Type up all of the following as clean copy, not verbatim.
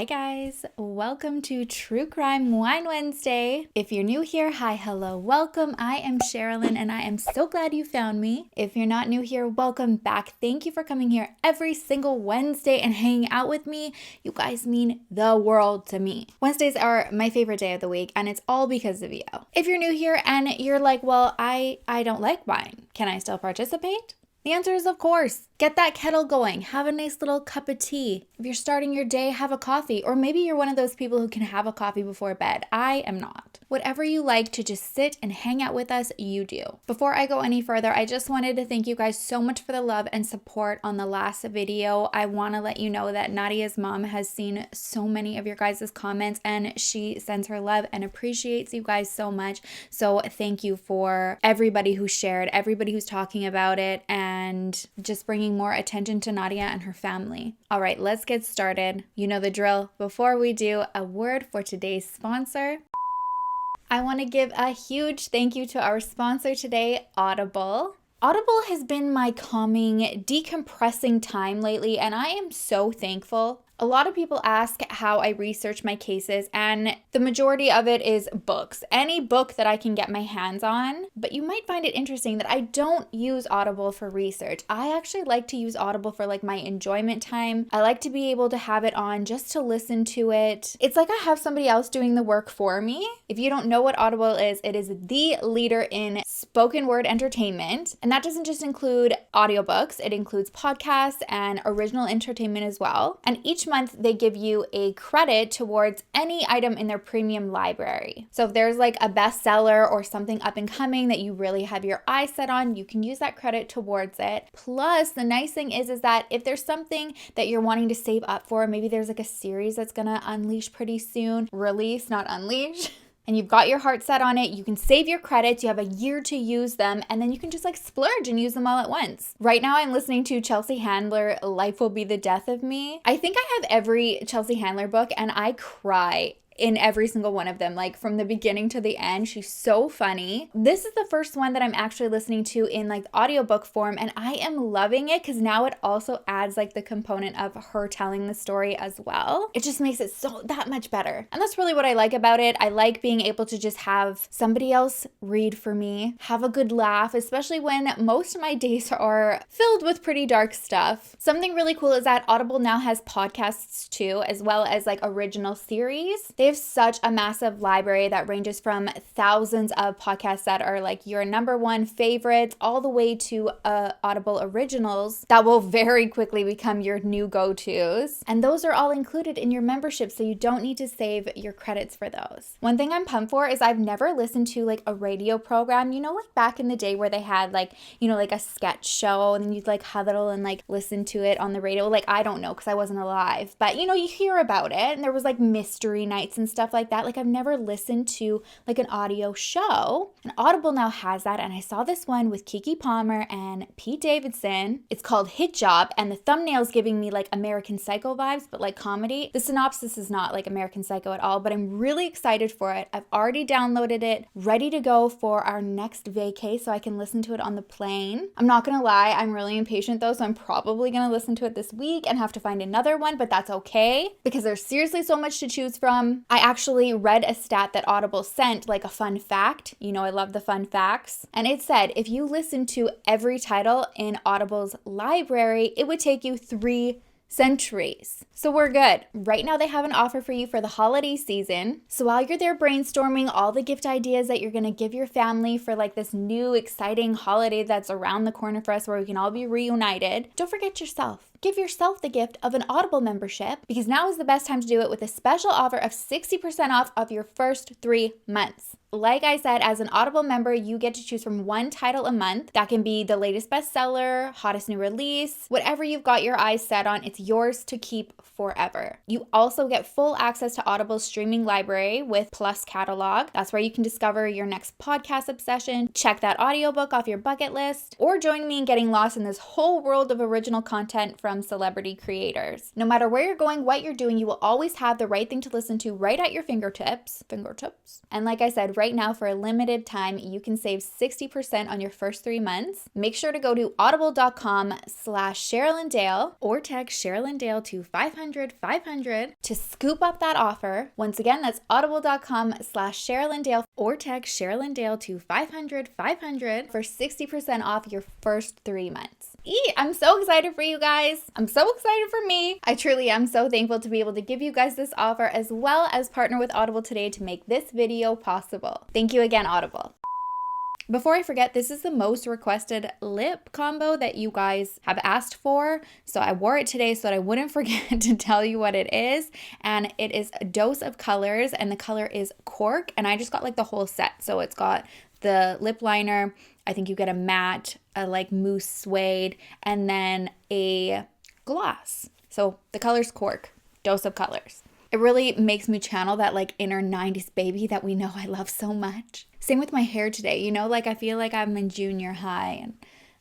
Hi guys, welcome to True Crime Wine Wednesday. If you're new here, hi, hello, welcome. I am Sherilyn and I am so glad you found me. If you're not new here, welcome back. Thank you for coming here every single Wednesday and hanging out with me. You guys mean the world to me. Wednesdays are my favorite day of the week and it's all because of you. If you're new here and you're like, well, I don't like wine, can I still participate? The answer is of course. Get that kettle going. Have a nice little cup of tea. If you're starting your day, have a coffee. Or maybe you're one of those people who can have a coffee before bed. I am not. Whatever you like to just sit and hang out with us, you do. Before I go any further, I just wanted to thank you guys so much for the love and support on the last video. I want to let you know that Nadia's mom has seen so many of your guys' comments and she sends her love and appreciates you guys so much. So thank you for everybody who shared, everybody who's talking about it, and just bringing more attention to Nadia and her family. All right, let's get started. You know the drill. Before we do, a word for today's sponsor. I want to give a huge thank you to our sponsor today, Audible. Audible has been my calming, decompressing time lately, and I am so thankful. A lot of people ask how I research my cases, and the majority of it is books. Any book that I can get my hands on. But you might find it interesting that I don't use Audible for research. I actually like to use Audible for like my enjoyment time. I like to be able to have it on just to listen to it. It's like I have somebody else doing the work for me. If you don't know what Audible is, it is the leader in spoken word entertainment. And that doesn't just include audiobooks, it includes podcasts and original entertainment as well. And each month they give you a credit towards any item in their premium library. So if there's like a bestseller or something up and coming that you really have your eyes set on, you can use that credit towards it. Plus, the nice thing is that if there's something that you're wanting to save up for, maybe there's like a series that's gonna unleash pretty soon, release, not unleash. And you've got your heart set on it, you can save your credits, you have a year to use them, and then you can just like splurge and use them all at once. Right now I'm listening to Chelsea Handler, Life Will Be the Death of Me. I think I have every Chelsea Handler book and I cry in every single one of them, like from the beginning to the end. She's so funny. This is the first one that I'm actually listening to in like the audiobook form, and I am loving it because now it also adds like the component of her telling the story as well. It just makes it so that much better. And that's really what I like about it. I like being able to just have somebody else read for me, have a good laugh, especially when most of my days are filled with pretty dark stuff. Something really cool is that Audible now has podcasts too, as well as like original series. They have such a massive library that ranges from thousands of podcasts that are like your number one favorites all the way to Audible originals that will very quickly become your new go-tos. And those are all included in your membership, so you don't need to save your credits for those. One thing I'm pumped for is I've never listened to like a radio program, you know, like back in the day where they had like, you know, like a sketch show and then you'd like huddle and like listen to it on the radio. Like, I don't know because I wasn't alive, but you know, you hear about it and there was like mystery nights and stuff like that. Like, I've never listened to like an audio show, and Audible now has that. And I saw this one with Keke Palmer and Pete Davidson. It's called Hit Job, and the thumbnail's giving me like American Psycho vibes, but like comedy. The synopsis is not like American Psycho at all, but I'm really excited for it. I've already downloaded it, ready to go for our next vacay so I can listen to it on the plane. I'm not gonna lie, I'm really impatient though, so I'm probably gonna listen to it this week and have to find another one, but that's okay because there's seriously so much to choose from. I actually read a stat that Audible sent, like a fun fact. You know, I love the fun facts. And it said if you listen to every title in Audible's library, it would take you 3 centuries. So we're good. Right now they have an offer for you for the holiday season. So while you're there brainstorming all the gift ideas that you're gonna give your family for like this new exciting holiday that's around the corner for us where we can all be reunited, don't forget yourself. Give yourself the gift of an Audible membership because now is the best time to do it with a special offer of 60% off of your first 3 months. Like I said, as an Audible member, you get to choose from one title a month. That can be the latest bestseller, hottest new release, whatever you've got your eyes set on, it's yours to keep forever. You also get full access to Audible's streaming library with Plus catalog. That's where you can discover your next podcast obsession, check that audiobook off your bucket list, or join me in getting lost in this whole world of original content from from celebrity creators. No matter where you're going, what you're doing, you will always have the right thing to listen to right at your fingertips. And like I said, right now for a limited time, you can save 60% on your first 3 months. Make sure to go to audible.com/SherylandDale or text SherylandDale to 500 to scoop up that offer. Once again, that's audible.com/SherylandDale or text SherylandDale to 500 for 60% off your first 3 months. I'm so excited for you guys. I'm so excited for me. I truly am so thankful to be able to give you guys this offer as well as partner with Audible today to make this video possible. Thank you again, Audible. Before I forget, this is the most requested lip combo that you guys have asked for. So I wore it today so that I wouldn't forget to tell you what it is. And it is a Dose of Colors and the color is Cork. And I just got like the whole set. So it's got the lip liner. I think you get a matte, a like mousse suede, and then a gloss. So the color's Cork, Dose of Colors. It really makes me channel that like inner 90s baby that we know I love so much. Same with my hair today, you know, like I feel like I'm in junior high and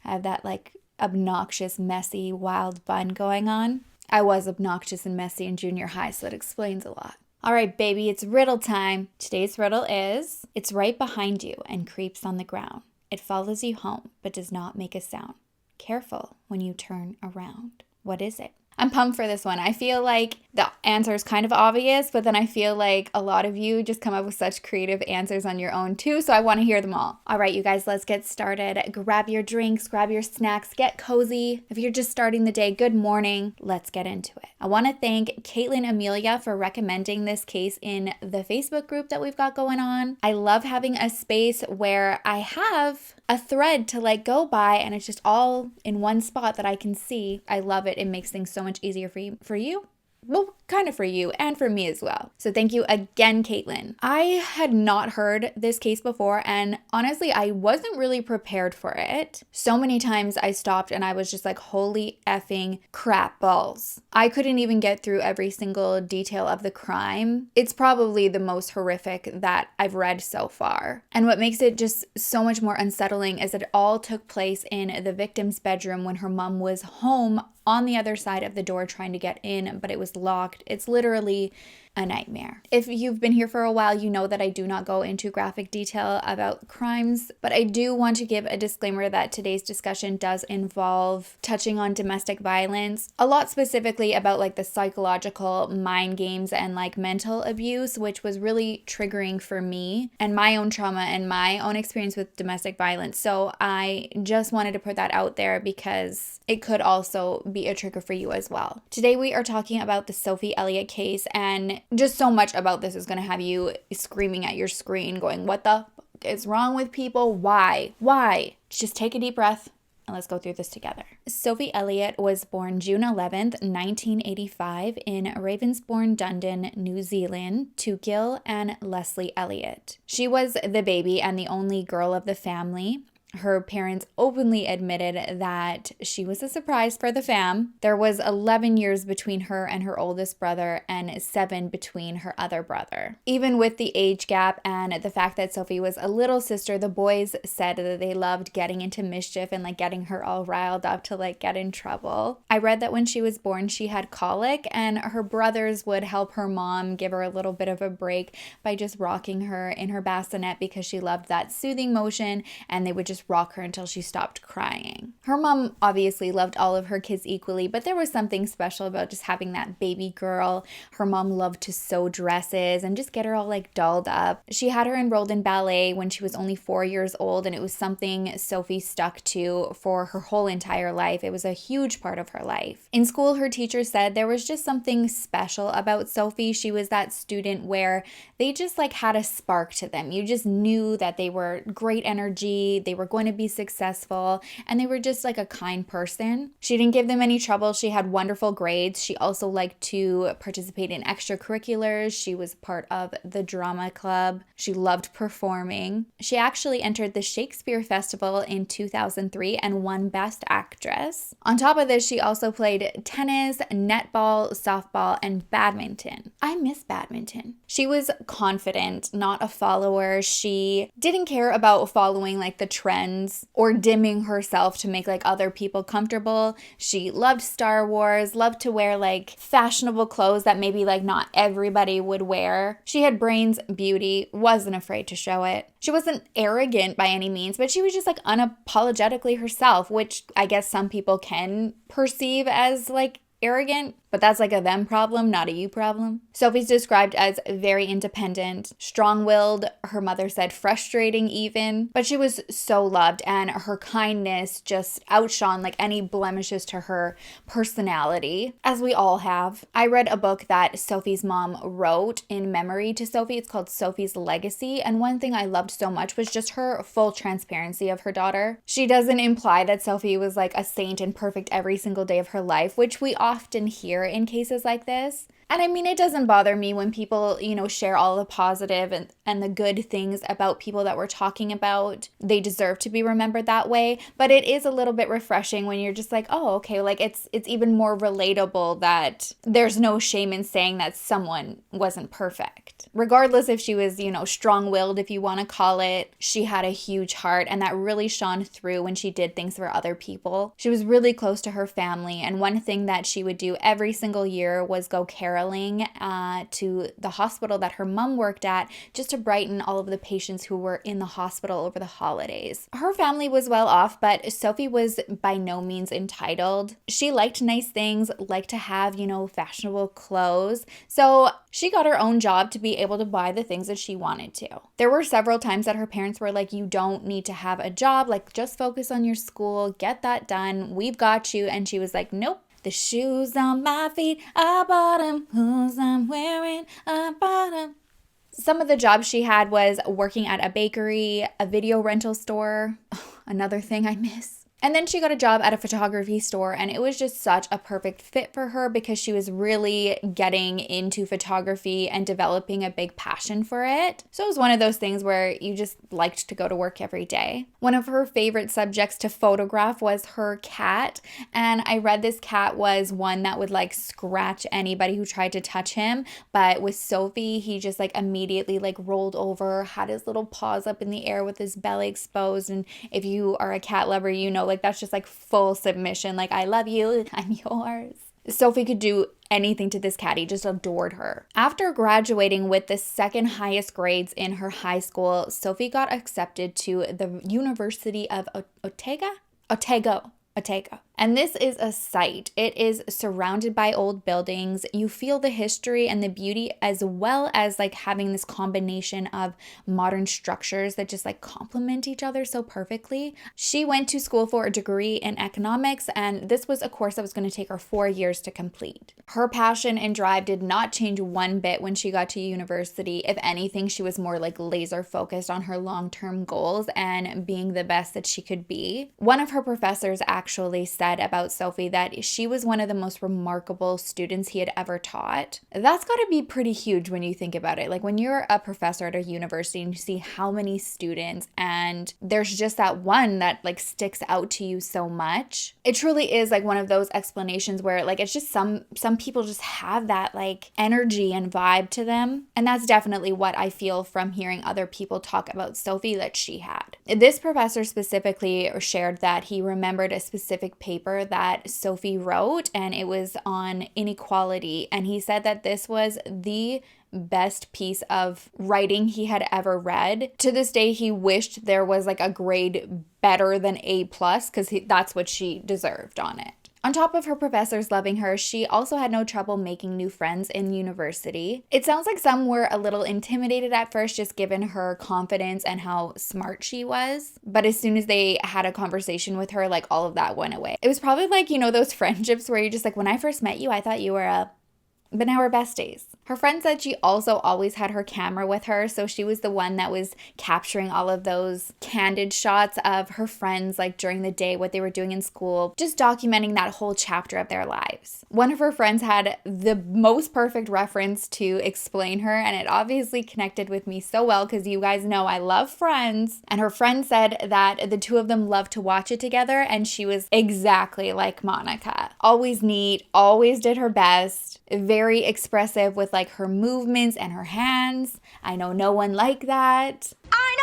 I have that like obnoxious, messy, wild bun going on. I was obnoxious and messy in junior high, so that explains a lot. All right, baby, it's riddle time. Today's riddle is, it's right behind you and creeps on the ground. It follows you home, but does not make a sound. Careful when you turn around. What is it? I'm pumped for this one. I feel like the answer is kind of obvious, but then I feel like a lot of you just come up with such creative answers on your own too, so I want to hear them all. All right, you guys, let's get started. Grab your drinks, grab your snacks, get cozy. If you're just starting the day, good morning. Let's get into it. I want to thank Caitlin Amelia for recommending this case in the Facebook group that we've got going on. I love having a space where I have a thread to like go by and it's just all in one spot that I can see. I love it. It makes things so much easier for you. Well, kind of for you and for me as well. So thank you again, Caitlin. I had not heard this case before, and honestly, I wasn't really prepared for it. So many times I stopped and I was just like, holy effing crap balls. I couldn't even get through every single detail of the crime. It's probably the most horrific that I've read so far. And what makes it just so much more unsettling is that it all took place in the victim's bedroom when her mom was home on the other side of the door trying to get in, but it was locked. It's literally a nightmare. If you've been here for a while, you know that I do not go into graphic detail about crimes, but I do want to give a disclaimer that today's discussion does involve touching on domestic violence, a lot specifically about like the psychological mind games and like mental abuse, which was really triggering for me and my own trauma and my own experience with domestic violence. So I just wanted to put that out there because it could also be a trigger for you as well. Today we are talking about the Sophie Elliott case, and just so much about this is going to have you screaming at your screen going, what the fuck is wrong with people? Why? Just take a deep breath and let's go through this together. Sophie Elliott was born June 11th, 1985 in Ravensbourne, Dunedin, New Zealand to Gil and Leslie Elliott. She was the baby and the only girl of the family. Her parents openly admitted that she was a surprise for the fam. There was 11 years between her and her oldest brother and 7 between her other brother. Even with the age gap and the fact that Sophie was a little sister, the boys said that they loved getting into mischief and like getting her all riled up to like get in trouble. I read that when she was born, she had colic and her brothers would help her mom give her a little bit of a break by just rocking her in her bassinet because she loved that soothing motion, and they would just rock her until she stopped crying. Her mom obviously loved all of her kids equally, but there was something special about just having that baby girl. Her mom loved to sew dresses and just get her all like dolled up. She had her enrolled in ballet when she was only 4 years old, and it was something Sophie stuck to for her whole entire life. It was a huge part of her life. In school, her teacher said there was just something special about Sophie. She was that student where they just like had a spark to them. You just knew that they were great energy, they were going to be successful, and they were just like a kind person. She didn't give them any trouble. She had wonderful grades. She also liked to participate in extracurriculars. She was part of the drama club. She loved performing. She actually entered the Shakespeare Festival in 2003 and won Best Actress. On top of this, she also played tennis, netball, softball, and badminton. I miss badminton. She was confident, not a follower. She didn't care about following like the trend friends or dimming herself to make like other people comfortable. She loved Star Wars, loved to wear like fashionable clothes that maybe like not everybody would wear. She had brains, beauty, wasn't afraid to show it. She wasn't arrogant by any means, but she was just like unapologetically herself, which I guess some people can perceive as like arrogant, but that's like a them problem, not a you problem. Sophie's described as very independent, strong-willed, her mother said frustrating even, but she was so loved and her kindness just outshone like any blemishes to her personality, as we all have. I read a book that Sophie's mom wrote in memory to Sophie. It's called Sophie's Legacy, and one thing I loved so much was just her full transparency of her daughter. She doesn't imply that Sophie was like a saint and perfect every single day of her life, which we often hear in cases like this. And I mean, it doesn't bother me when people, share all the positive and the good things about people that we're talking about. They deserve to be remembered that way. But it is a little bit refreshing when you're just like, oh, okay, like it's even more relatable that there's no shame in saying that someone wasn't perfect. Regardless if she was, strong-willed, if you want to call it, she had a huge heart, and that really shone through when she did things for other people. She was really close to her family, and one thing that she would do every single year was go caroling to the hospital that her mom worked at, just to brighten all of the patients who were in the hospital over the holidays. Her family was well off, but Sophie was by no means entitled. She liked nice things, liked to have, fashionable clothes. So she got her own job to be able to buy the things that she wanted to. There were several times that her parents were like, you don't need to have a job, like just focus on your school, get that done, we've got you. And she was like, nope. The shoes on my feet, I bought them. Who's I'm wearing, I bought them. Some of the jobs she had was working at a bakery, a video rental store, another thing I miss. And then she got a job at a photography store, and it was just such a perfect fit for her because she was really getting into photography and developing a big passion for it. So it was one of those things where you just liked to go to work every day. One of her favorite subjects to photograph was her cat, and I read this cat was one that would like scratch anybody who tried to touch him, but with Sophie, he just like immediately like rolled over, had his little paws up in the air with his belly exposed, and if you are a cat lover, like that's just like full submission. Like, I love you, I'm yours. Sophie could do anything to this cat. He just adored her. After graduating with the second highest grades in her high school, Sophie got accepted to the University of Otago. And this is a site. It is surrounded by old buildings. You feel the history and the beauty, as well as like having this combination of modern structures that just like complement each other so perfectly. She went to school for a degree in economics, and this was a course that was going to take her 4 years to complete. Her passion and drive did not change one bit when she got to university. If anything, she was more like laser focused on her long-term goals and being the best that she could be. One of her professors actually said about Sophie that she was one of the most remarkable students he had ever taught. That's got to be pretty huge when you think about it. Like when you're a professor at a university and you see how many students and there's just that one that like sticks out to you so much. It truly is like one of those explanations where like it's just some people just have that like energy and vibe to them. And that's definitely what I feel from hearing other people talk about Sophie that she had. This professor specifically shared that he remembered a specific paper that Sophie wrote, and it was on inequality. And he said that this was the best piece of writing he had ever read. To this day, he wished there was like a grade better than A+, because that's what she deserved on it. On top of her professors loving her, she also had no trouble making new friends in university. It sounds like some were a little intimidated at first, just given her confidence and how smart she was. But as soon as they had a conversation with her, like all of that went away. It was probably like, those friendships where you're just like, when I first met you, I thought you were but now we're besties. Her friend said she also always had her camera with her, so she was the one that was capturing all of those candid shots of her friends, like during the day, what they were doing in school, just documenting that whole chapter of their lives. One of her friends had the most perfect reference to explain her, and it obviously connected with me so well because you guys know I love Friends. And her friend said that the two of them loved to watch it together, and she was exactly like Monica. Always neat, always did her best, very expressive with like her movements and her hands. I know no one like that. I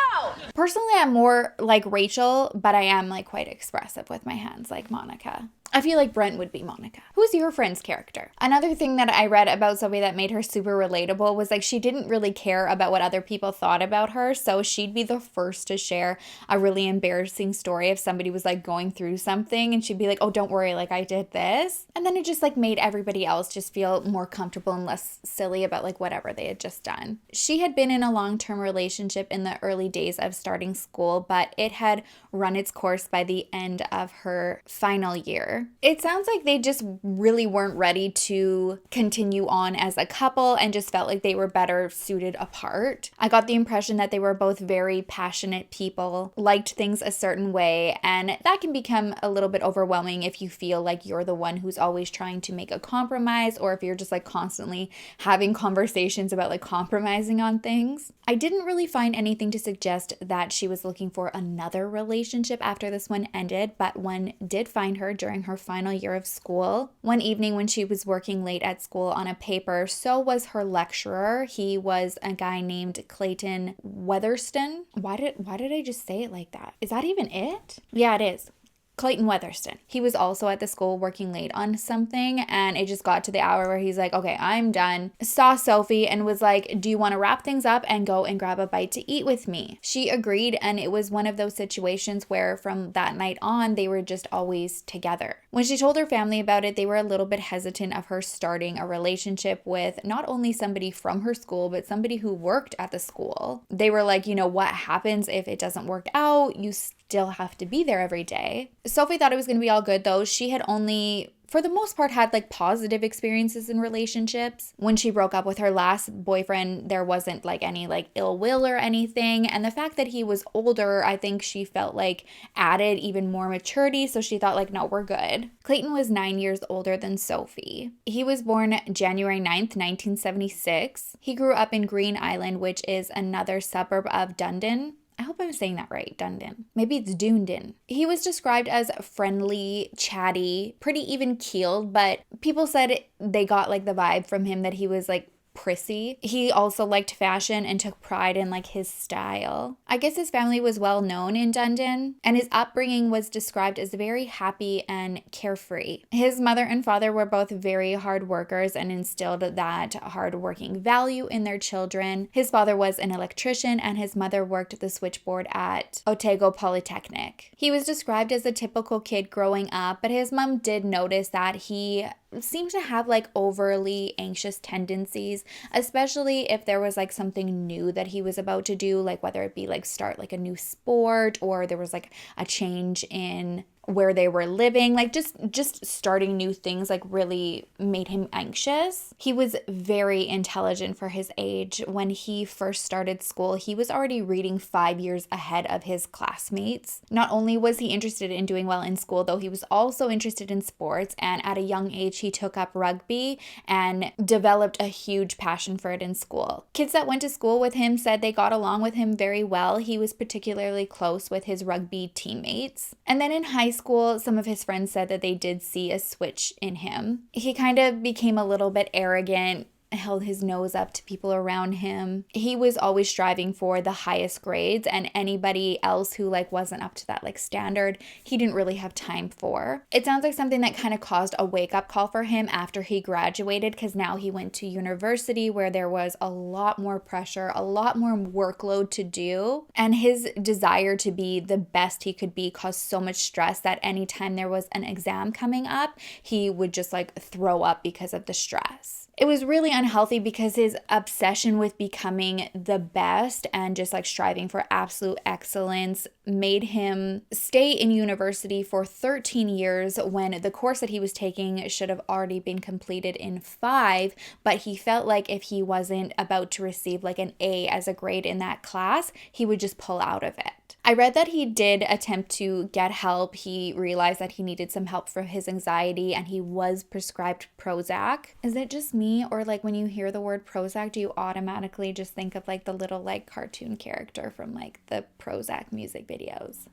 Personally, I'm more like Rachel, but I am like quite expressive with my hands like Monica. I feel like Brent would be Monica. Who's your friend's character? Another thing that I read about Sophie that made her super relatable was like she didn't really care about what other people thought about her. So she'd be the first to share a really embarrassing story if somebody was like going through something, and she'd be like, oh, don't worry, like I did this. And then it just like made everybody else just feel more comfortable and less silly about like whatever they had just done. She had been in a long-term relationship in the early days of starting school, but it had run its course by the end of her final year. It sounds like they just really weren't ready to continue on as a couple and just felt like they were better suited apart. I got the impression that they were both very passionate people, liked things a certain way, and that can become a little bit overwhelming if you feel like you're the one who's always trying to make a compromise, or if you're just like constantly having conversations about like compromising on things. I didn't really find anything to suggest that she was looking for another relationship after this one ended, but one did find her during her final year of school. One evening when she was working late at school on a paper, so was her lecturer. He was a guy named Clayton Weatherston. Why did I just say it like that? Is that even it? Yeah, it is. Clayton Weatherston. He was also at the school working late on something, and it just got to the hour where he's like, okay, I'm done. Saw Sophie and was like, do you want to wrap things up and go and grab a bite to eat with me? She agreed, and it was one of those situations where from that night on, they were just always together. When she told her family about it, they were a little bit hesitant of her starting a relationship with not only somebody from her school, but somebody who worked at the school. They were like, what happens if it doesn't work out? You still have to be there every day. Sophie thought it was going to be all good though. She had only, for the most part, had like positive experiences in relationships. When she broke up with her last boyfriend, there wasn't like any like ill will or anything. And the fact that he was older, I think she felt like added even more maturity. So she thought like, no, we're good. Clayton was 9 years older than Sophie. He was born January 9th, 1976. He grew up in Green Island, which is another suburb of Dunedin. I hope I'm saying that right, Dunedin. Maybe it's Dunedin. He was described as friendly, chatty, pretty even keeled, but people said they got like the vibe from him that he was like prissy. He also liked fashion and took pride in like his style. I guess his family was well known in Dunedin, and his upbringing was described as very happy and carefree. His mother and father were both very hard workers and instilled that hard-working value in their children. His father was an electrician and his mother worked the switchboard at Otago Polytechnic. He was described as a typical kid growing up, but his mom did notice that he seemed to have like overly anxious tendencies, especially if there was like something new that he was about to do, like whether it be like start like a new sport or there was like a change in where they were living, like just starting new things like really made him anxious. He was very intelligent for his age. When he first started school, he was already reading 5 years ahead of his classmates. Not only was he interested in doing well in school, though, he was also interested in sports, and at a young age he took up rugby and developed a huge passion for it in school. Kids that went to school with him said they got along with him very well. He was particularly close with his rugby teammates. And then in high school, some of his friends said that they did see a switch in him. He kind of became a little bit arrogant, held his nose up to people around him. He was always striving for the highest grades, and anybody else who like wasn't up to that like standard, he didn't really have time for. It sounds like something that kind of caused a wake-up call for him after he graduated, because now he went to university where there was a lot more pressure, a lot more workload to do, and his desire to be the best he could be caused so much stress that anytime there was an exam coming up, he would just like throw up because of the stress. It was really unhealthy because his obsession with becoming the best and just like striving for absolute excellence made him stay in university for 13 years when the course that he was taking should have already been completed in 5, but he felt like if he wasn't about to receive like an A as a grade in that class, he would just pull out of it. I read that he did attempt to get help. He realized that he needed some help for his anxiety and he was prescribed Prozac. Is it just me, or like when you hear the word Prozac, do you automatically just think of like the little like cartoon character from like the Prozac music videos?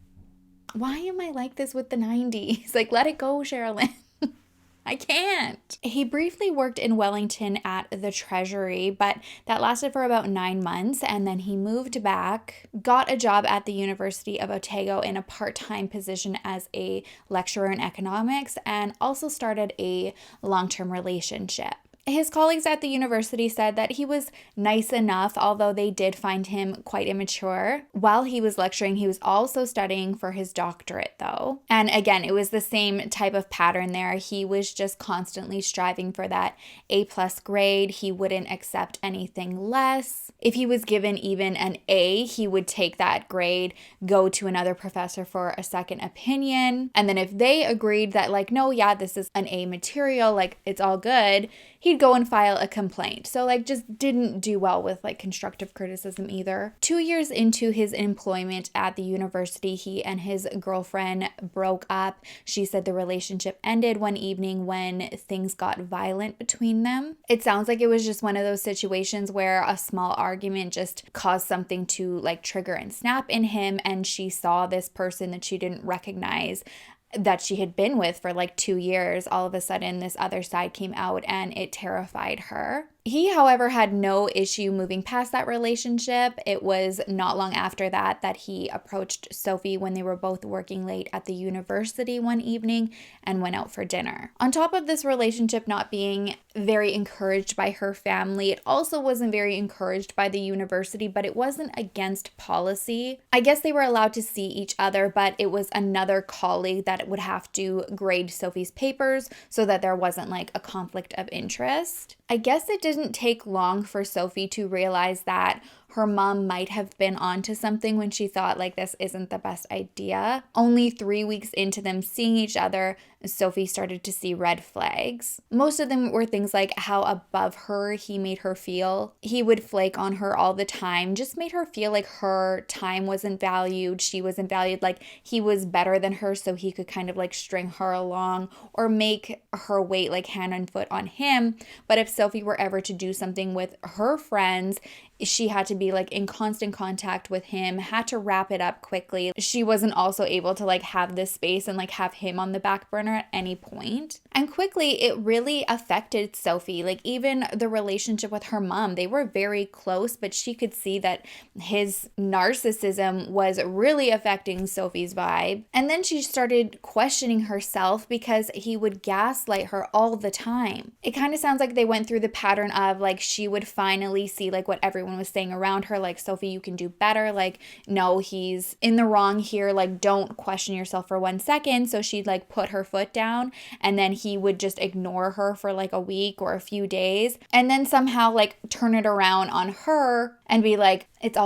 Why am I like this with the 90s? Like, let it go, Sherilyn. I can't. employment? He briefly worked in Wellington at the Treasury, but that lasted for about 9 months, and then he moved back, got a job at the University of Otago in a part-time position as a lecturer in economics, and also started a long-term relationship. His colleagues at the university said that he was nice enough, although they did find him quite immature. While he was lecturing, he was also studying for his doctorate, though. And again, it was the same type of pattern there. He was just constantly striving for that A+ grade. He wouldn't accept anything less. If he was given even an A, he would take that grade, go to another professor for a second opinion. And then if they agreed that, like, no, yeah, this is an A material, like, it's all good, he'd go and file a complaint. So like just didn't do well with like constructive criticism either. 2 years into his employment at the university, he and his girlfriend broke up. She said the relationship ended one evening when things got violent between them. It sounds like it was just one of those situations where a small argument just caused something to like trigger and snap in him, and she saw this person that she didn't recognize that she had been with for like 2 years. All of a sudden, this other side came out and it terrified her. He, however, had no issue moving past that relationship. It was not long after that he approached Sophie when they were both working late at the university one evening and went out for dinner. On top of this relationship not being very encouraged by her family, it also wasn't very encouraged by the university, but it wasn't against policy. I guess they were allowed to see each other, but it was another colleague that would have to grade Sophie's papers so that there wasn't like a conflict of interest. I guess it didn't take long for Sophie to realize that her mom might have been onto something when she thought like this isn't the best idea. Only 3 weeks into them seeing each other, Sophie started to see red flags. Most of them were things like how above her he made her feel. He would flake on her all the time, just made her feel like her time wasn't valued, she wasn't valued, like he was better than her so he could kind of like string her along or make her wait like hand and foot on him. But if Sophie were ever to do something with her friends, she had to be like in constant contact with him, had to wrap it up quickly. She wasn't also able to like have this space and like have him on the back burner at any point. And quickly, it really affected Sophie. Like even the relationship with her mom, they were very close, but she could see that his narcissism was really affecting Sophie's vibe. And then she started questioning herself because he would gaslight her all the time. It kind of sounds like they went through the pattern of like she would finally see like what everyone was saying around her, like, Sophie, you can do better, like, no, he's in the wrong here, like, don't question yourself for 1 second. So she'd like put her foot down, and then he would just ignore her for like a week or a few days, and then somehow like turn it around on her and be like, it's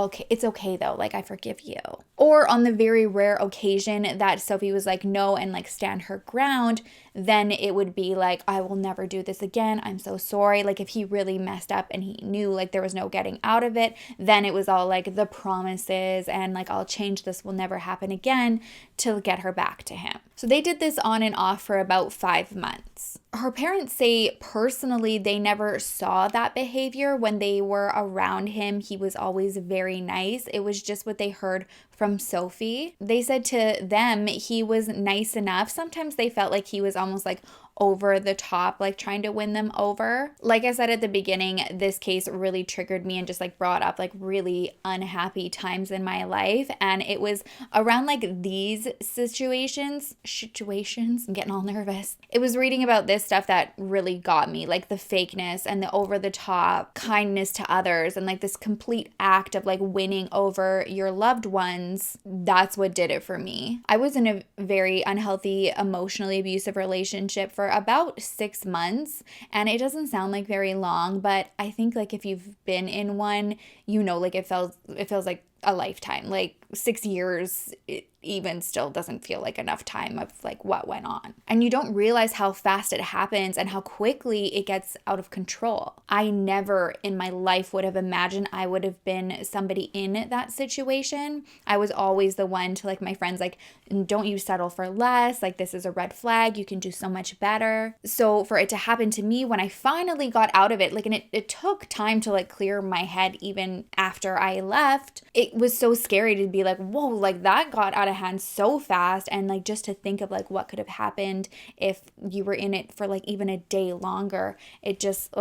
okay though, like, I forgive you. Or on the very rare occasion that Sophie was like no and like stand her ground, then it would be like, I will never do this again, I'm so sorry. Like if he really messed up and he knew like there was no getting out of it, then it was all like the promises and like, I'll change, this will never happen again, to get her back to him. So they did this on and off for about 5 months. Her parents say personally they never saw that behavior when they were around him. He was always very nice. It was just what they heard from Sophie. They said to them he was nice enough. Sometimes they felt like he was almost like over the top, like trying to win them over. Like I said at the beginning, this case really triggered me and just like brought up like really unhappy times in my life. And it was around like these situations, I'm getting all nervous. It was reading about this stuff that really got me, like the fakeness and the over the top kindness to others and like this complete act of like winning over your loved ones. That's what did it for me. I was in a very unhealthy, emotionally abusive relationship for about 6 months, and it doesn't sound like very long, but I think like if you've been in one, you know, like it feels like a lifetime. Like 6 years, it even still doesn't feel like enough time of like what went on. And you don't realize how fast it happens and how quickly it gets out of control. I never in my life would have imagined I would have been somebody in that situation. I was always the one to like my friends, like, don't you settle for less, like this is a red flag, you can do so much better. So for it to happen to me when I finally got out of it, like, and it took time to like clear my head even after I left, it it was so scary to be like, whoa, like that got out of hand so fast. And like just to think of like what could have happened if you were in it for like even a day longer, it just,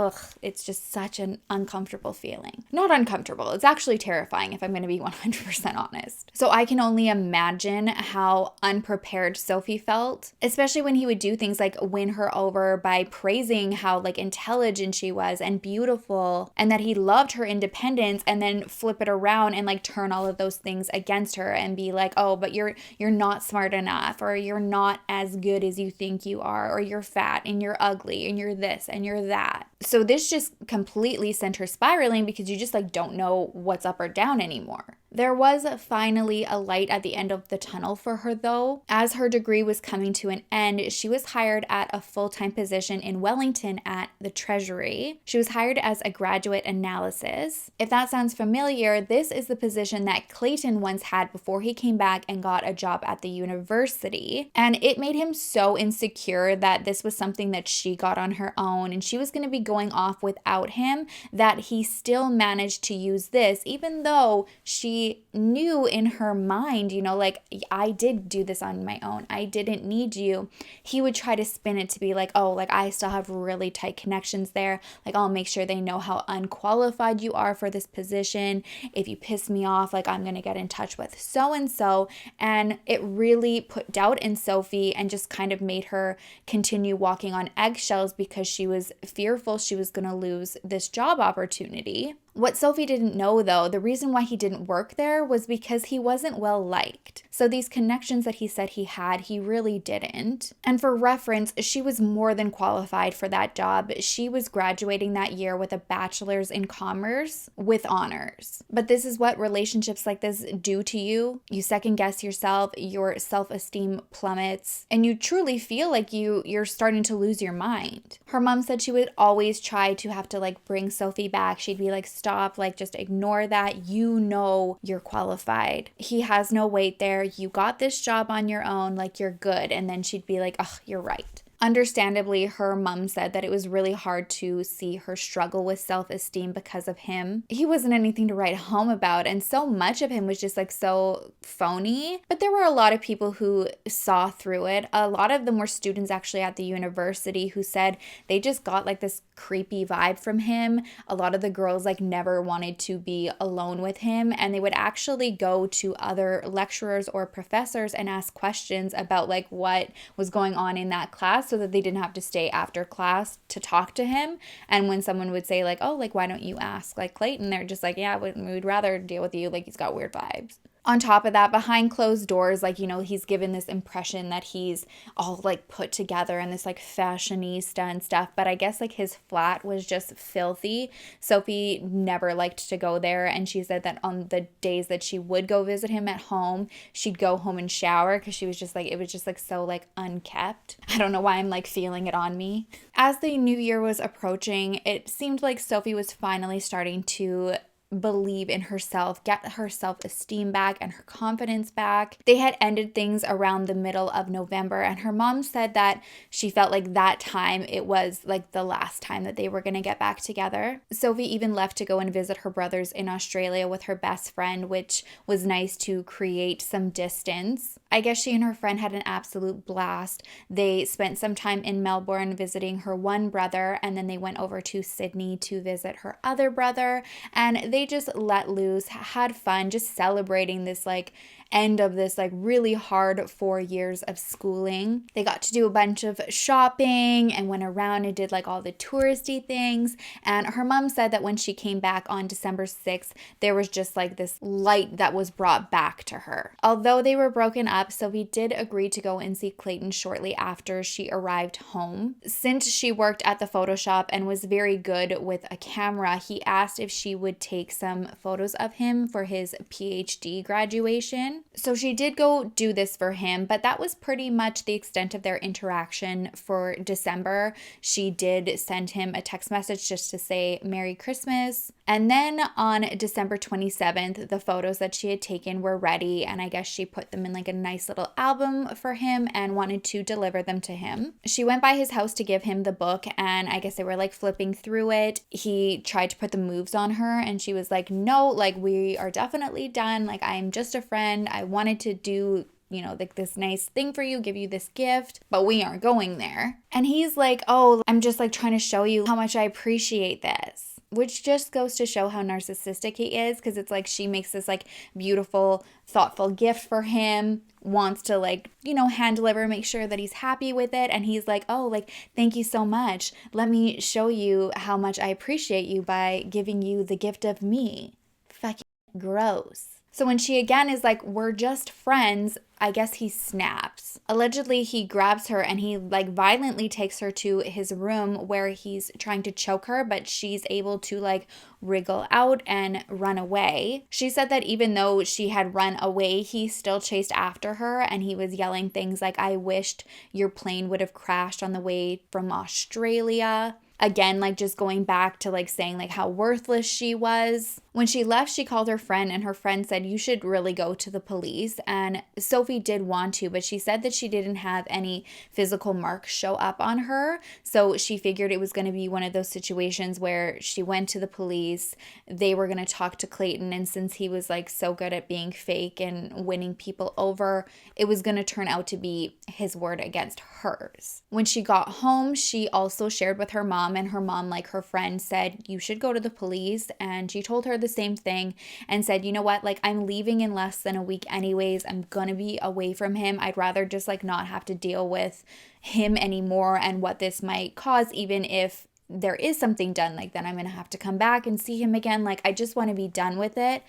it's just such an uncomfortable feeling. Not uncomfortable, it's actually terrifying if I'm going to be 100% honest. So I can only imagine how unprepared Sophie felt, especially when he would do things like win her over by praising how like intelligent she was and beautiful and that he loved her independence, and then flip it around and like turn all of those things against her and be like, oh, but you're not smart enough, or you're not as good as you think you are, or you're fat and you're ugly and you're this and you're that. So this just completely sent her spiraling because you just like don't know what's up or down anymore. There was finally a light at the end of the tunnel for her though. As her degree was coming to an end, she was hired at a full-time position in Wellington at the Treasury. She was hired as a graduate analysis. If that sounds familiar, this is the position that Clayton once had before he came back and got a job at the university. And it made him so insecure that this was something that she got on her own and she was going to be going off without him, that he still managed to use this, even though she knew in her mind, you know, like, I did do this on my own. I didn't need you. He would try to spin it to be like, oh, like I still have really tight connections there. Like I'll make sure they know how unqualified you are for this position. If you piss me off, like I'm going to get in touch with so-and-so. And it really put doubt in Sophie and just kind of made her continue walking on eggshells because she was fearful she was going to lose this job opportunity. What Sophie didn't know though, the reason why he didn't work there was because he wasn't well liked. So these connections that he said he had, he really didn't. And for reference, she was more than qualified for that job. She was graduating that year with a bachelor's in commerce with honors. But this is what relationships like this do to you. You second guess yourself, your self-esteem plummets, and you truly feel like you're starting to lose your mind. Her mom said she would always try to have to like bring Sophie back. She'd be like, stop, like just ignore that. You know you're qualified. He has no weight there. You got this job on your own, like you're good. And then she'd be like, oh, you're right. Understandably, her mom said that it was really hard to see her struggle with self-esteem because of him. He wasn't anything to write home about, and so much of him was just like so phony. But there were a lot of people who saw through it. A lot of them were students actually at the university who said they just got like this creepy vibe from him. A lot of the girls like never wanted to be alone with him, and they would actually go to other lecturers or professors and ask questions about like what was going on in that class, so that they didn't have to stay after class to talk to him. And when someone would say like, oh, like, why don't you ask like Clayton? They're just like, yeah, we'd rather deal with you. Like, he's got weird vibes. On top of that, behind closed doors, like, you know, he's given this impression that he's all like put together and this like fashionista and stuff. But I guess like his flat was just filthy. Sophie never liked to go there. And she said that on the days that she would go visit him at home, she'd go home and shower because she was just like, it was just like so like unkept. I don't know why I'm like feeling it on me. As the new year was approaching, it seemed like Sophie was finally starting to believe in herself, get her self-esteem back and her confidence back. They had ended things around the middle of November, and her mom said that she felt like that time it was like the last time that they were going to get back together. Sophie even left to go and visit her brothers in Australia with her best friend, which was nice to create some distance. I guess she and her friend had an absolute blast. They spent some time in Melbourne visiting her one brother, and then they went over to Sydney to visit her other brother, and they just let loose, had fun, just celebrating this like end of this like really hard 4 years of schooling. They got to do a bunch of shopping and went around and did like all the touristy things. And her mom said that when she came back on December 6th, there was just like this light that was brought back to her. Although they were broken up, Sophie did agree to go and see Clayton shortly after she arrived home. Since she worked at the photo shop and was very good with a camera, he asked if she would take some photos of him for his PhD graduation. person. So she did go do this for him, but that was pretty much the extent of their interaction for December. She did send him a text message just to say Merry Christmas. And then on December 27th, the photos that she had taken were ready, and I guess she put them in like a nice little album for him and wanted to deliver them to him. She went by his house to give him the book, and I guess they were like flipping through it. He tried to put the moves on her, and she was like, no, like we are definitely done. Like I'm just a friend. I wanted to do like this nice thing for you, give you this gift, but we aren't going there. And he's like, oh, I'm just like trying to show you how much I appreciate this. Which just goes to show how narcissistic he is, because it's like she makes this like beautiful, thoughtful gift for him, wants to like, hand deliver, make sure that he's happy with it. And he's like, oh, like, thank you so much. Let me show you how much I appreciate you by giving you the gift of me. Fucking gross. So when she again is like, we're just friends, I guess he snaps. Allegedly, he grabs her and he like violently takes her to his room where he's trying to choke her, but she's able to like wriggle out and run away. She said that even though she had run away, he still chased after her and he was yelling things like, I wished your plane would have crashed on the way from Australia. Again, like just going back to like saying like how worthless she was. When she left, she called her friend and her friend said, you should really go to the police. And Sophie did want to, but she said that she didn't have any physical marks show up on her. So she figured it was going to be one of those situations where she went to the police, they were going to talk to Clayton. And since he was like so good at being fake and winning people over, it was going to turn out to be his word against hers. When she got home, she also shared with her mom, and her mom, like her friend, said, you should go to the police. And she told her the same thing and said, you know what, like I'm leaving in less than a week anyways. I'm gonna be away from him. I'd rather just like not have to deal with him anymore and what this might cause, even if there is something done, like then I'm gonna have to come back and see him again. Like I just want to be done with it.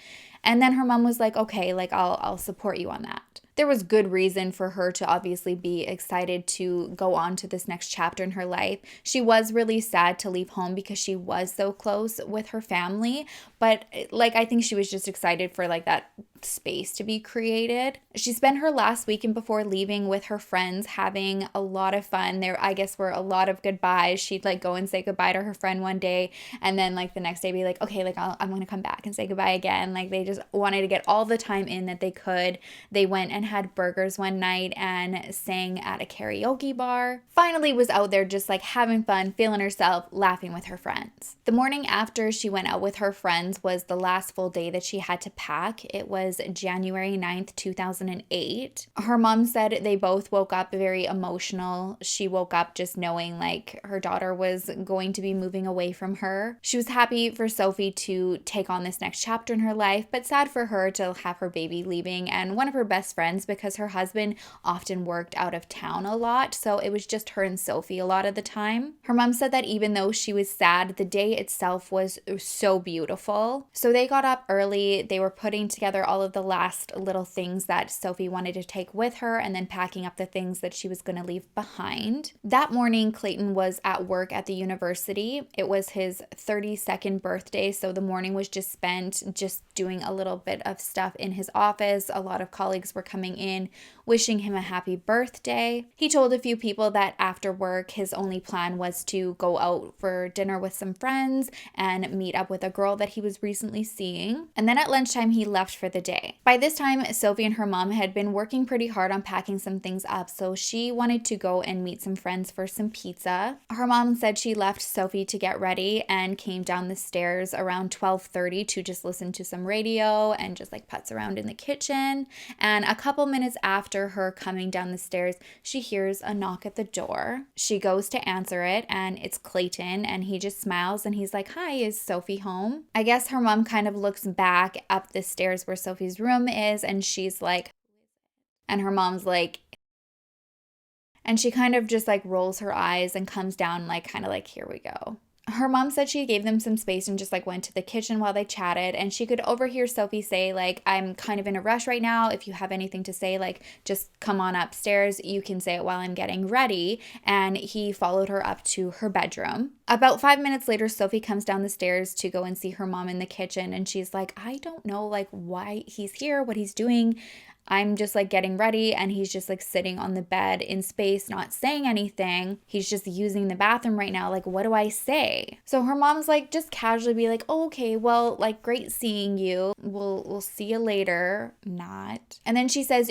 And then her mom was like, okay, like I'll support you on that. There was good reason for her to obviously be excited to go on to this next chapter in her life. She was really sad to leave home because she was so close with her family, but like I think she was just excited for like that space to be created. She spent her last weekend before leaving with her friends, having a lot of fun. There, I guess, were a lot of goodbyes. She'd like go and say goodbye to her friend one day, and then like the next day be like, okay, like I'm gonna come back and say goodbye again. Like they just wanted to get all the time in that they could. They went and had burgers one night and sang at a karaoke bar. Finally was out there just like having fun, feeling herself, laughing with her friends. The morning after she went out with her friends was the last full day that she had to pack. It was January 9th, 2008. Her mom said they both woke up very emotional. She woke up just knowing like her daughter was going to be moving away from her. She was happy for Sophie to take on this next chapter in her life, but sad for her to have her baby leaving and one of her best friends, because her husband often worked out of town a lot. So it was just her and Sophie a lot of the time. Her mom said that even though she was sad, the day itself was so beautiful. So they got up early. They were putting together all of the last little things that Sophie wanted to take with her and then packing up the things that she was going to leave behind. That morning, Clayton was at work at the university. It was his 32nd birthday, so the morning was just spent just doing a little bit of stuff in his office. A lot of colleagues were coming in, wishing him a happy birthday. He told a few people that after work, his only plan was to go out for dinner with some friends and meet up with a girl that he was recently seeing. And then at lunchtime, he left for the day. By this time, Sophie and her mom had been working pretty hard on packing some things up, so she wanted to go and meet some friends for some pizza. Her mom said she left Sophie to get ready and came down the stairs around 12:30 to just listen to some radio and just like putz around in the kitchen. And a couple minutes after her coming down the stairs, she hears a knock at the door. She goes to answer it, and it's Clayton, and he just smiles and he's like, hi, is Sophie home? I guess her mom kind of looks back up the stairs where Sophie's room is, and she's like, and her mom's like, and she kind of just like rolls her eyes and comes down like kind of like, here we go. Her mom said she gave them some space and just like went to the kitchen while they chatted, and she could overhear Sophie say like, I'm kind of in a rush right now. If you have anything to say, like just come on upstairs. You can say it while I'm getting ready. And he followed her up to her bedroom. About 5 minutes later, Sophie comes down the stairs to go and see her mom in the kitchen, and she's like, I don't know like why he's here, what he's doing. I'm just like getting ready and he's just like sitting on the bed in space, not saying anything. He's just using the bathroom right now. Like, what do I say? So her mom's like, just casually be like, oh, okay, well, like, great seeing you. We'll see you later. Not. And then she says,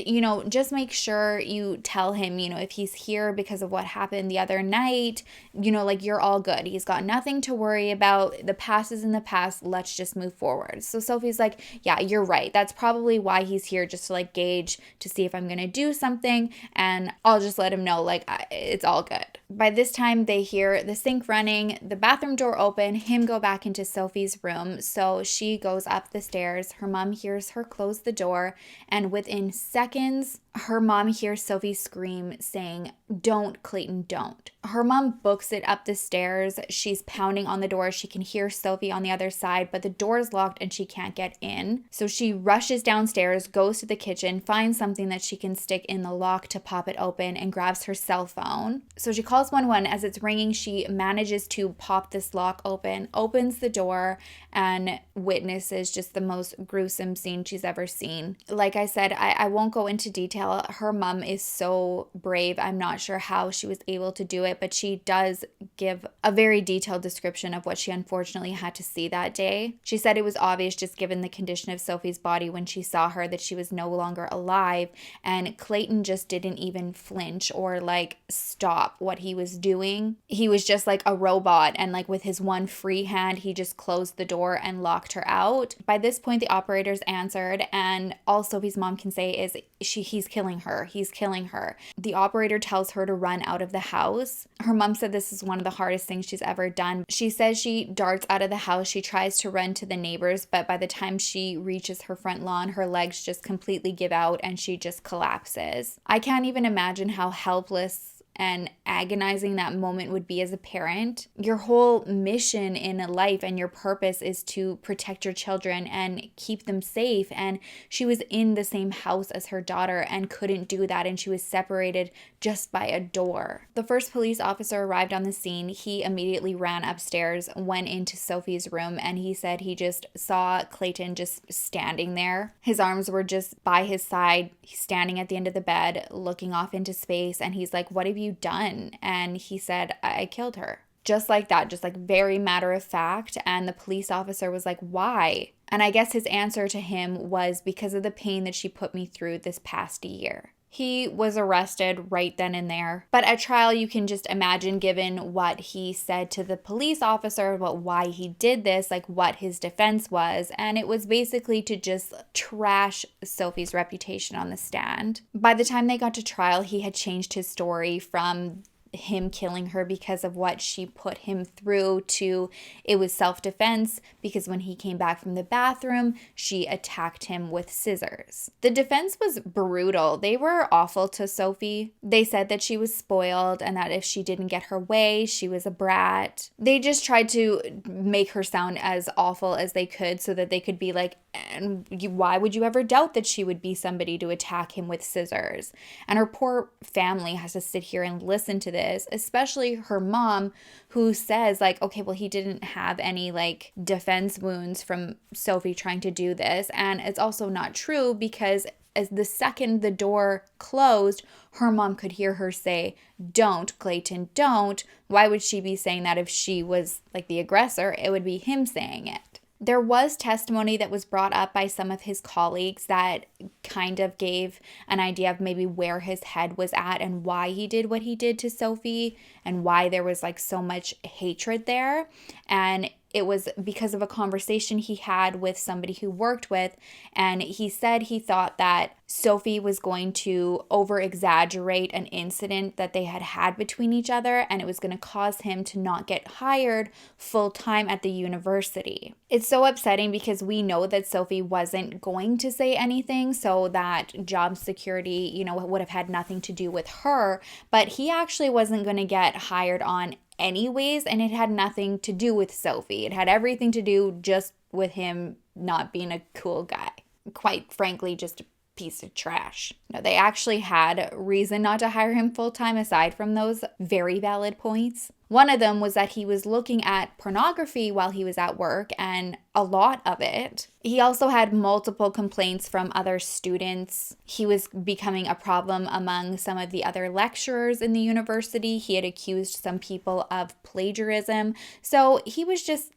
just make sure you tell him, if he's here because of what happened the other night, like, you're all good. He's got nothing to worry about. The past is in the past. Let's just move forward. So Sophie's like, yeah, you're right. That's probably why he's here, just to like gauge to see if I'm going to do something. And I'll just let him know, like, it's all good. By this time, they hear the sink running, the bathroom door open, him go back into Sophie's room. So she goes up the stairs. Her mom hears her close the door. And within seconds, her mom hears Sophie scream saying, "Don't, Clayton, don't." Her mom books it up the stairs. She's pounding on the door. She can hear Sophie on the other side, but the door is locked and she can't get in. So she rushes downstairs, goes to the kitchen, finds something that she can stick in the lock to pop it open, and grabs her cell phone. So she calls 911. As it's ringing, she manages to pop this lock open, opens the door, and witnesses just the most gruesome scene she's ever seen. Like I said, I won't go into detail. Her mom is so brave. I'm not sure how she was able to do it, but she does give a very detailed description of what she unfortunately had to see that day. She said it was obvious, just given the condition of Sophie's body when she saw her, that she was no longer alive, and Clayton just didn't even flinch or like stop what he was doing. He was just like a robot, and like with his one free hand, he just closed the door and locked her out. By this point, the operators answered, and all Sophie's mom can say is he's killing her. He's killing her. The operator tells her to run out of the house. Her mom said this is one of the hardest things she's ever done. She says she darts out of the house. She tries to run to the neighbors, but by the time she reaches her front lawn, her legs just completely give out and she just collapses. I can't even imagine how helpless and agonizing that moment would be as a parent. Your whole mission in life and your purpose is to protect your children and keep them safe. And she was in the same house as her daughter and couldn't do that. And she was separated just by a door. The first police officer arrived on the scene. He immediately ran upstairs, went into Sophie's room, and he said he just saw Clayton just standing there. His arms were just by his side. He's standing at the end of the bed, looking off into space. And he's like, "What have you done?" And he said, "I killed her." Just like that, just like very matter of fact. And the police officer was like, "Why?" And I guess his answer to him was, "Because of the pain that she put me through this past year." He was arrested right then and there. But at trial, you can just imagine, given what he said to the police officer about why he did this, like what his defense was. And it was basically to just trash Sophie's reputation on the stand. By the time they got to trial, he had changed his story from him killing her because of what she put him through to it was self-defense because when he came back from the bathroom, she attacked him with scissors. The defense was brutal. They were awful to Sophie. They said that she was spoiled and that if she didn't get her way, she was a brat. They just tried to make her sound as awful as they could so that they could be like, and why would you ever doubt that she would be somebody to attack him with scissors? And her poor family has to sit here and listen to this, especially her mom, who says like, okay, well, he didn't have any like defense wounds from Sophie trying to do this. And it's also not true because as the second the door closed, her mom could hear her say, "Don't, Clayton, don't." Why would she be saying that if she was like the aggressor? It would be him saying it. There was testimony that was brought up by some of his colleagues that kind of gave an idea of maybe where his head was at and why he did what he did to Sophie and why there was like so much hatred there. And it was because of a conversation he had with somebody who worked with, and he said he thought that Sophie was going to over-exaggerate an incident that they had had between each other, and it was going to cause him to not get hired full-time at the university. It's so upsetting because we know that Sophie wasn't going to say anything, so that job security, would have had nothing to do with her, but he actually wasn't going to get hired on anyways, and it had nothing to do with Sophie. It had everything to do just with him not being a cool guy. Quite frankly, just piece of trash. No, they actually had reason not to hire him full-time aside from those very valid points. One of them was that he was looking at pornography while he was at work, and a lot of it. He also had multiple complaints from other students. He was becoming a problem among some of the other lecturers in the university. He had accused some people of plagiarism. So he was just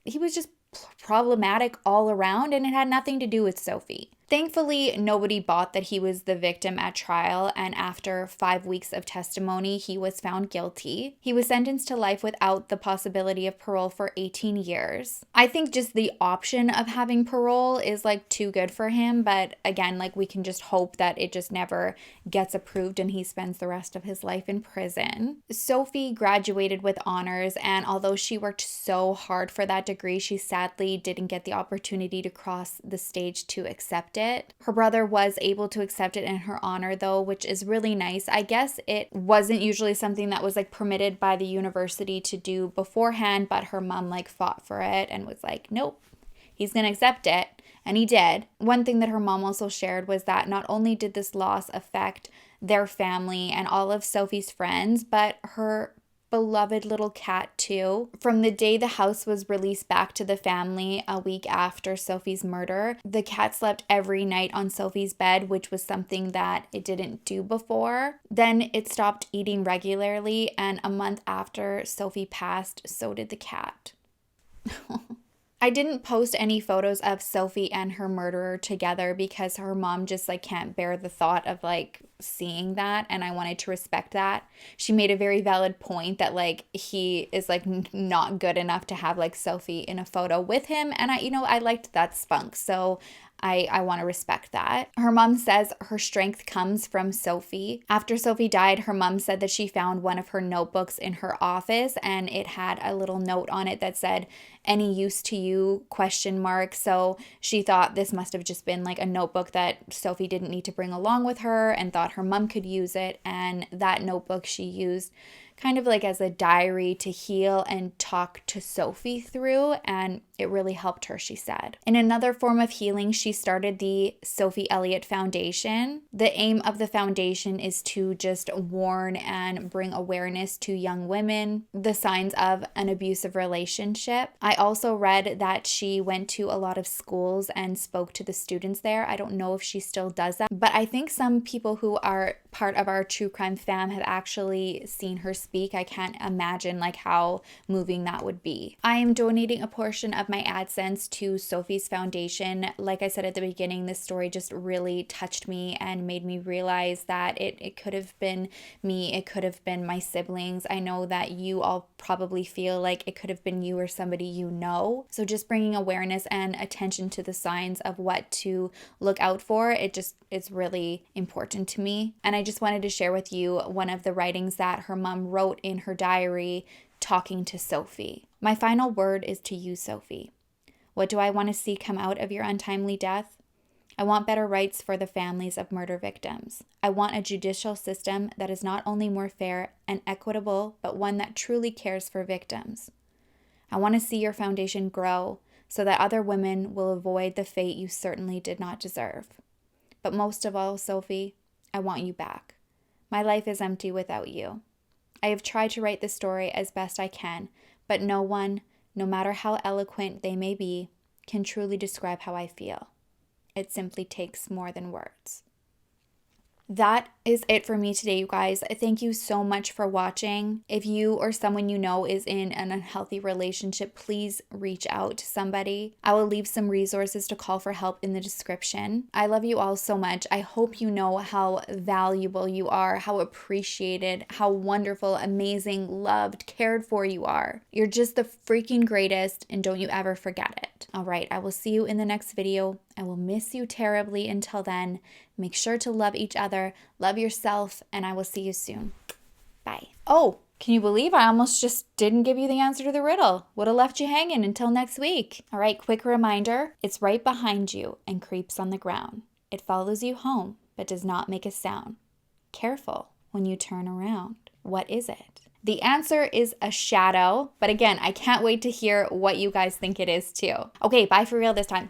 problematic all around, and it had nothing to do with Sophie. Thankfully, nobody bought that he was the victim at trial, and after 5 weeks of testimony, he was found guilty. He was sentenced to life without the possibility of parole for 18 years. I think just the option of having parole is like too good for him, but again, like we can just hope that it just never gets approved and he spends the rest of his life in prison. Sophie graduated with honors, and although she worked so hard for that degree, she sadly didn't get the opportunity to cross the stage to accept it. Her brother was able to accept it in her honor though, which is really nice. I guess it wasn't usually something that was like permitted by the university to do beforehand, but her mom like fought for it and was like, nope, he's gonna accept it. And he did. One thing that her mom also shared was that not only did this loss affect their family and all of Sophie's friends, but her beloved little cat too. From the day the house was released back to the family a week after Sophie's murder, the cat slept every night on Sophie's bed, which was something that it didn't do before. Then it stopped eating regularly, and a month after Sophie passed, so did the cat. I didn't post any photos of Sophie and her murderer together because her mom just like can't bear the thought of like seeing that, and I wanted to respect that. She made a very valid point that like he is like not good enough to have like Sophie in a photo with him, and I liked that spunk, so I want to respect that. Her mom says her strength comes from Sophie. After Sophie died, her mom said that she found one of her notebooks in her office, and it had a little note on it that said, "Any use to you?" ? So she thought this must have just been like a notebook that Sophie didn't need to bring along with her and thought her mom could use it. And that notebook she used kind of like as a diary to heal and talk to Sophie through, and it really helped her, she said. In another form of healing, she started the Sophie Elliott Foundation. The aim of the foundation is to just warn and bring awareness to young women the signs of an abusive relationship. I also read that she went to a lot of schools and spoke to the students there. I don't know if she still does that, but I think some people who are part of our true crime fam have actually seen her speak. I can't imagine like how moving that would be. I am donating a portion of my AdSense to Sophie's foundation. Like I said at the beginning, this story just really touched me and made me realize that it could have been me, it could have been my siblings. I know that you all probably feel like it could have been you or somebody you know. So just bringing awareness and attention to the signs of what to look out for, it's really important to me. And I just wanted to share with you one of the writings that her mom wrote in her diary talking to Sophie. My final word is to you, Sophie. What do I want to see come out of your untimely death? I want better rights for the families of murder victims. I want a judicial system that is not only more fair and equitable, but one that truly cares for victims. I want to see your foundation grow so that other women will avoid the fate you certainly did not deserve. But most of all, Sophie, I want you back. My life is empty without you. I have tried to write this story as best I can, but no one, no matter how eloquent they may be, can truly describe how I feel. It simply takes more than words. That is it for me today, you guys. Thank you so much for watching. If you or someone you know is in an unhealthy relationship, please reach out to somebody. I will leave some resources to call for help in the description. I love you all so much. I hope you know how valuable you are, how appreciated, how wonderful, amazing, loved, cared for you are. You're just the freaking greatest, and don't you ever forget it. All right, I will see you in the next video. I will miss you terribly until then. Make sure to love each other, love yourself, and I will see you soon. Bye. Oh, can you believe I almost just didn't give you the answer to the riddle? Would have left you hanging until next week. All right, quick reminder. It's right behind you and creeps on the ground. It follows you home, but does not make a sound. Careful when you turn around. What is it? The answer is a shadow, but again, I can't wait to hear what you guys think it is too. Okay, bye for real this time.